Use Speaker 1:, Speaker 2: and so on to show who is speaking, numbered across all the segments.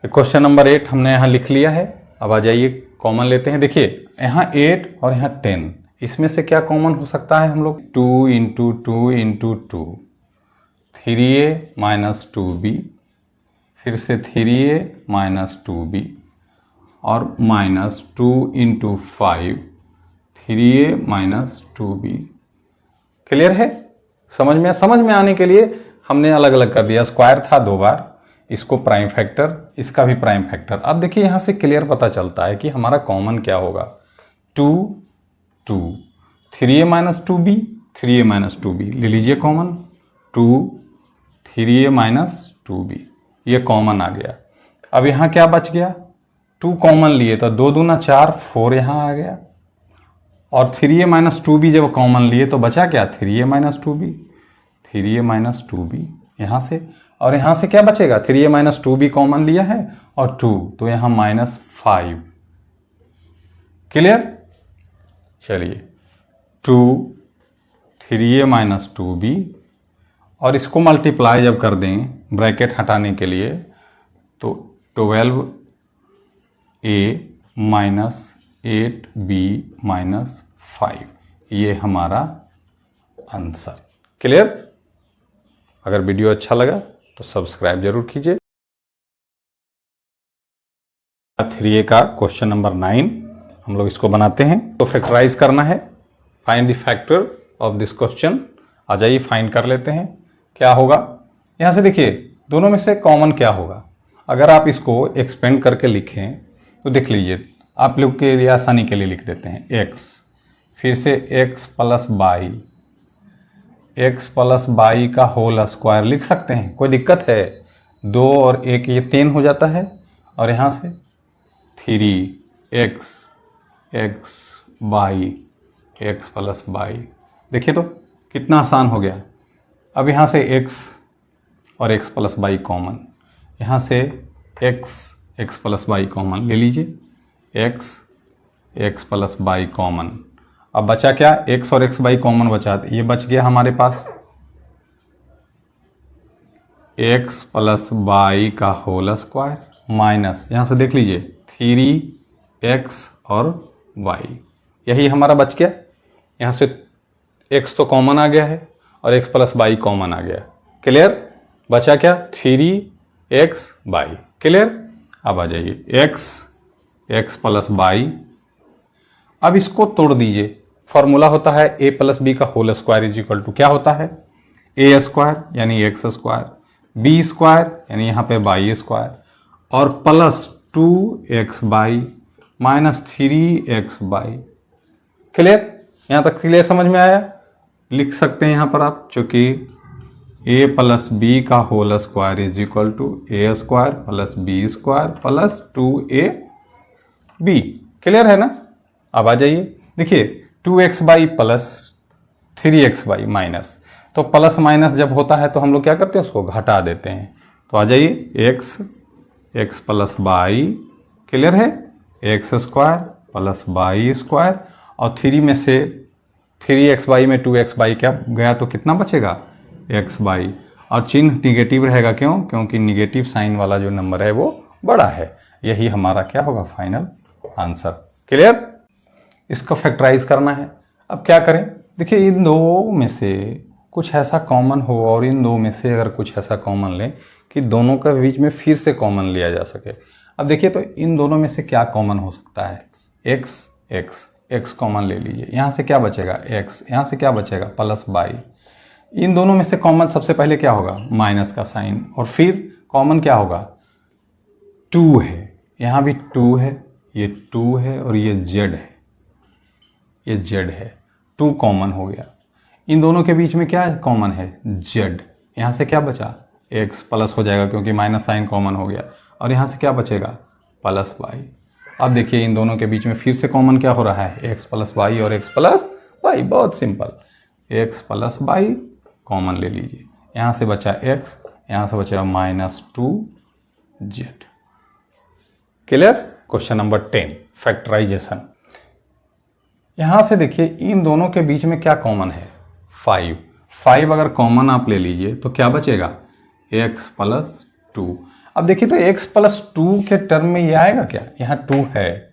Speaker 1: Question number 8 हमने यहाँ लिख लिया है। अब आ जाइए कॉमन लेते हैं। देखिए यहाँ 8 और यहाँ 10, इसमें से क्या कॉमन हो सकता है हम लोग? 2 into 2 into 2, 3a minus 2b, फिर से 3a माइनस 2b और minus 2 into 5, 3a minus 2b। Clear है? समझ में आने के लिए हमने अलग अलग कर दिया। स्क्वायर था 2 बार, इसको प्राइम फैक्टर, इसका भी प्राइम फैक्टर। अब देखिए यहाँ से क्लियर पता चलता है कि हमारा कॉमन क्या होगा। 2 2, 3a minus 2b, 3a minus 2b ले लीजिए कॉमन। 2 3a माइनस 2b, ये कॉमन आ गया। अब यहाँ क्या बच गया? 2 कॉमन लिए तो 2 दूना 4, 4 यहाँ आ गया। और 3a माइनस 2b जब कॉमन लिए तो बचा क्या? 3a minus 2b, 3a minus 2b यहाँ से। और यहाँ से क्या बचेगा? 3a माइनस 2b कॉमन लिया है और 2, तो यहाँ माइनस 5। क्लियर? चलिए 2 3a माइनस 2b और इसको मल्टीप्लाई जब कर दें ब्रैकेट हटाने के लिए तो 12a माइनस 8b माइनस 5, ये हमारा आंसर। क्लियर? अगर वीडियो अच्छा लगा तो सब्सक्राइब जरूर कीजिए। 3a का क्वेश्चन नंबर 9 हम लोग इसको बनाते हैं। तो फैक्टराइज करना है। Find the factor of this question. आ जाइए फाइंड कर लेते हैं क्या होगा। यहाँ से देखिए दोनों में से कॉमन क्या होगा। अगर आप इसको एक्सपेंड करके लिखें तो देख लीजिए, आप लोग के लिए आसानी के लिए लिख देते हैं x, फिर से x plus by, x plus by का होल स्क्वायर लिख सकते हैं, कोई दिक्कत है? 2 और 1 ये 3 हो जाता है और यहाँ से 3x x by x plus by. देखिए तो कितना आसान हो गया। अब यहाँ से x और x प्लस बाई कॉमन, यहाँ से x प्लस बाई कॉमन ले लीजिए, x प्लस बाई कॉमन। अब बचा क्या? x और x बाई कॉमन बचा, ये बच गया हमारे पास x प्लस बाई का होल स्क्वायर माइनस, यहाँ से देख लीजिए 3x और y, यही हमारा बच गया। यहाँ से x तो कॉमन आ गया है और x प्लस बाई कॉमन आ गया। क्लियर? बचा क्या? 3x Y. क्लियर? अब आ जाइए x प्लस बाई। अब इसको तोड़ दीजिए। फॉर्मूला होता है a प्लस बी का whole square is equal to क्या होता है? a स्क्वायर यानी x स्क्वायर, b स्क्वायर यानी यहाँ पे बाई स्क्वायर और plus 2x Y minus 3x Y. Clear? यहाँ तक क्लियर समझ में आया? लिख सकते हैं यहाँ पर आप, चूँकि a प्लस बी का whole square is equal to a square plus B square plus 2ab। Clear है ना? अब आ जाइए, देखिए 2x Y plus 3x Y minus, तो प्लस माइनस जब होता है तो हम लोग क्या करते हैं? उसको घटा देते हैं। तो आ जाइए x प्लस बाई। क्लियर है? x square plus by square और 3 में से 3x बाई में 2x बाई क्या गया तो कितना बचेगा? x by. और चिन्ह निगेटिव रहेगा, क्यों? क्योंकि निगेटिव साइन वाला जो नंबर है वो बड़ा है। यही हमारा क्या होगा? Final answer. क्लियर? इसको फैक्टराइज करना है। अब क्या करें? देखिए इन दो में से कुछ ऐसा कॉमन हो और इन दो में से अगर कुछ ऐसा कॉमन लें कि दोनों के बीच में फिर से कॉमन लिया जा सके। अब देखिए तो इन दोनों में से क्या कॉमन हो सकता है? x कॉमन ले लीजिए। यहाँ से क्या बचेगा? x, यहाँ से क्या बचेगा? Plus by. इन दोनों में से कॉमन सबसे पहले क्या होगा? माइनस का साइन। और फिर कॉमन क्या होगा? 2 है, यहाँ भी 2 है, ये 2 है और ये z है, ये z है। 2 कॉमन हो गया। इन दोनों के बीच में क्या कॉमन है? z। यहाँ से क्या बचा? x प्लस हो जाएगा क्योंकि माइनस साइन कॉमन हो गया और यहाँ से क्या बचेगा? Plus by. अब देखिए इन दोनों के बीच में फिर से कॉमन क्या हो रहा है? x प्लस बाई और x प्लस बाई। बहुत simple, x plus Y common ले लीजिए। यहाँ से बचा x, यहाँ से बचा minus 2z। Clear? Question number 10 factorisation. यहाँ से देखिए इन दोनों के बीच में क्या कॉमन है? 5 अगर कॉमन आप ले लीजिए तो क्या बचेगा? x plus 2। अब देखिए तो x प्लस 2 के टर्म में ये आएगा क्या, यहाँ 2 है,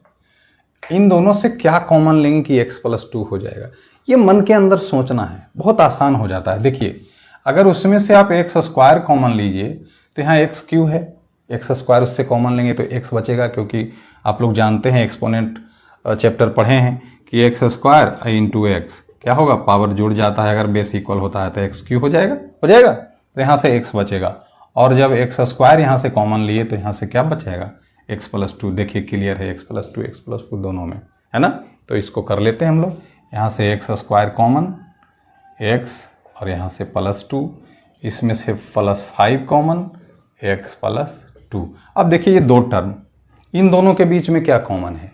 Speaker 1: इन दोनों से क्या कॉमन लेंगे कि x प्लस 2 हो जाएगा। ये मन के अंदर सोचना है, बहुत आसान हो जाता है। देखिए अगर उसमें से आप एक्स स्क्वायर कॉमन लीजिए तो यहाँ एक्स क्यू है, एक्स स्क्वायर उससे कॉमन लेंगे तो एक्स बचेगा, क्योंकि आप लोग जानते हैं एक्सपोनेंट चैप्टर पढ़े हैं कि एक्स स्क्वायर इंटू एक्स क्या होगा, पावर जुड़ जाता है, अगर बेस इक्वल होता है तो एक्स क्यू हो जाएगा तो यहाँ से एक्स बचेगा। और जब एक्स स्क्वायर यहाँ से कॉमन लिए तो यहाँ से क्या बचेगा, एक्स प्लस 2। देखिए क्लियर है, एक्स प्लस टू दोनों में है ना। तो इसको कर लेते हैं हम लोग, यहाँ से एक्स स्क्वायर कॉमन, एक्स और यहाँ से प्लस 2, इसमें से प्लस 5 कॉमन, एक्स प्लस 2। अब देखिए ये दो टर्म, इन दोनों के बीच में क्या कॉमन है,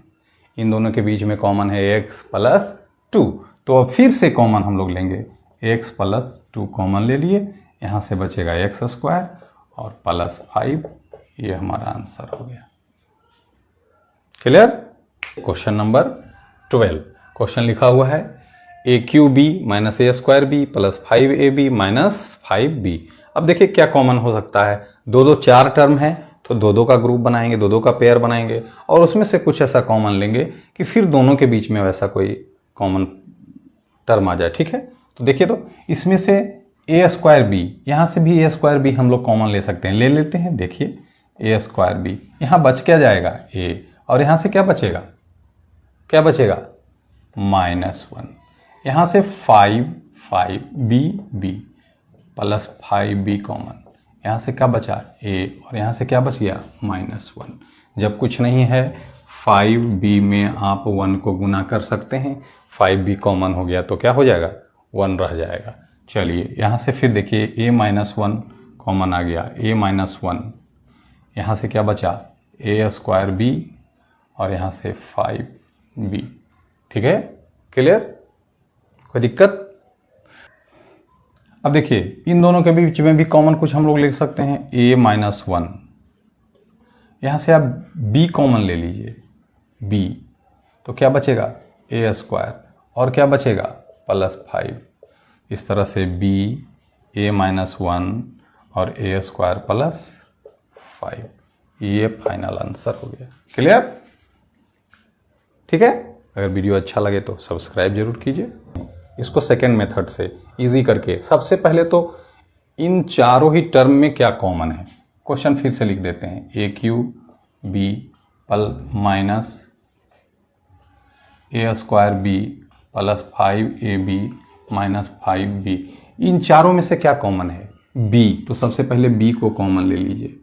Speaker 1: इन दोनों के बीच में कॉमन है एक्स प्लस 2। तो अब फिर से कॉमन हम लोग लेंगे, एक्स प्लस 2 कॉमन ले लिए, यहाँ से बचेगा एक्स स्क्वायर और प्लस 5, ये हमारा आंसर हो गया। क्लियर। क्वेश्चन नंबर 12, क्वेश्चन लिखा हुआ है a cube b minus a square b plus 5ab minus 5b। अब देखिए क्या कॉमन हो सकता है, दो 4 टर्म है तो दो का ग्रुप बनाएंगे, दो का पेयर बनाएंगे और उसमें से कुछ ऐसा कॉमन लेंगे कि फिर दोनों के बीच में वैसा कोई कॉमन टर्म आ जाए। ठीक है, तो देखिए तो इसमें से ए स्क्वायर बी, यहाँ से भी ए स्क्वायर बी हम लोग कॉमन ले सकते हैं, ले लेते हैं। देखिए ए स्क्वायर बी, यहाँ बच क्या जाएगा ए, और यहाँ से क्या बचेगा -1, यहाँ से 5b प्लस 5b कॉमन, यहाँ से क्या बचा a और यहाँ से क्या बच गया -1। जब कुछ नहीं है 5b में आप 1 को गुना कर सकते हैं, 5b कॉमन हो गया तो क्या हो जाएगा 1 रह जाएगा। चलिए यहाँ से फिर देखिए a-1 कॉमन आ गया, a-1, यहाँ से क्या बचा a स्क्वायर b और यहाँ से 5b। ठीक है, क्लियर, कोई दिक्कत। अब देखिए इन दोनों के बीच में भी कॉमन कुछ हम लोग लिख सकते हैं, a-1, यहाँ से आप b कॉमन ले लीजिए, b तो क्या बचेगा a स्क्वायर और क्या बचेगा प्लस 5। इस तरह से b a-1 और a स्क्वायर प्लस 5, ये फाइनल आंसर हो गया। क्लियर, ठीक है। अगर वीडियो अच्छा लगे तो सब्सक्राइब जरूर कीजिए। इसको सेकेंड मेथड से इजी करके, सबसे पहले तो इन चारों ही टर्म में क्या कॉमन है, क्वेश्चन फिर से लिख देते हैं, a cube b minus a square b plus 5ab minus 5b। इन चारों में से क्या कॉमन है, b, तो सबसे पहले b को कॉमन ले लीजिए,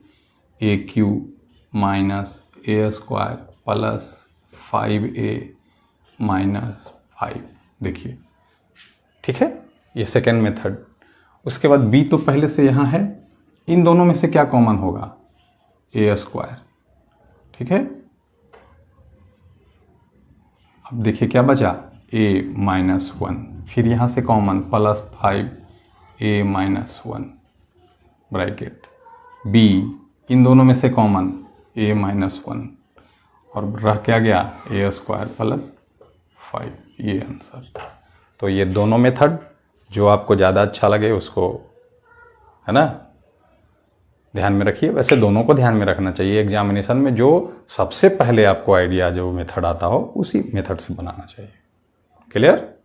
Speaker 1: ए Q minus a square plus 5a minus 5। देखिए ठीक है, ये सेकेंड मेथड। उसके बाद b तो पहले से यहाँ है, इन दोनों में से क्या कॉमन होगा ए स्क्वायर। ठीक है, अब देखिए क्या बचा a-1, फिर यहाँ से common plus 5a-1 bracket, b इन दोनों में से कॉमन a-1 और रह क्या गया ए स्क्वायर प्लस 5, ये आंसर। तो ये दोनों मेथड जो आपको ज़्यादा अच्छा लगे उसको, है ना, ध्यान में रखिए। वैसे दोनों को ध्यान में रखना चाहिए, एग्जामिनेशन में जो सबसे पहले आपको आइडिया जो मेथड आता हो उसी मेथड से बनाना चाहिए। क्लियर।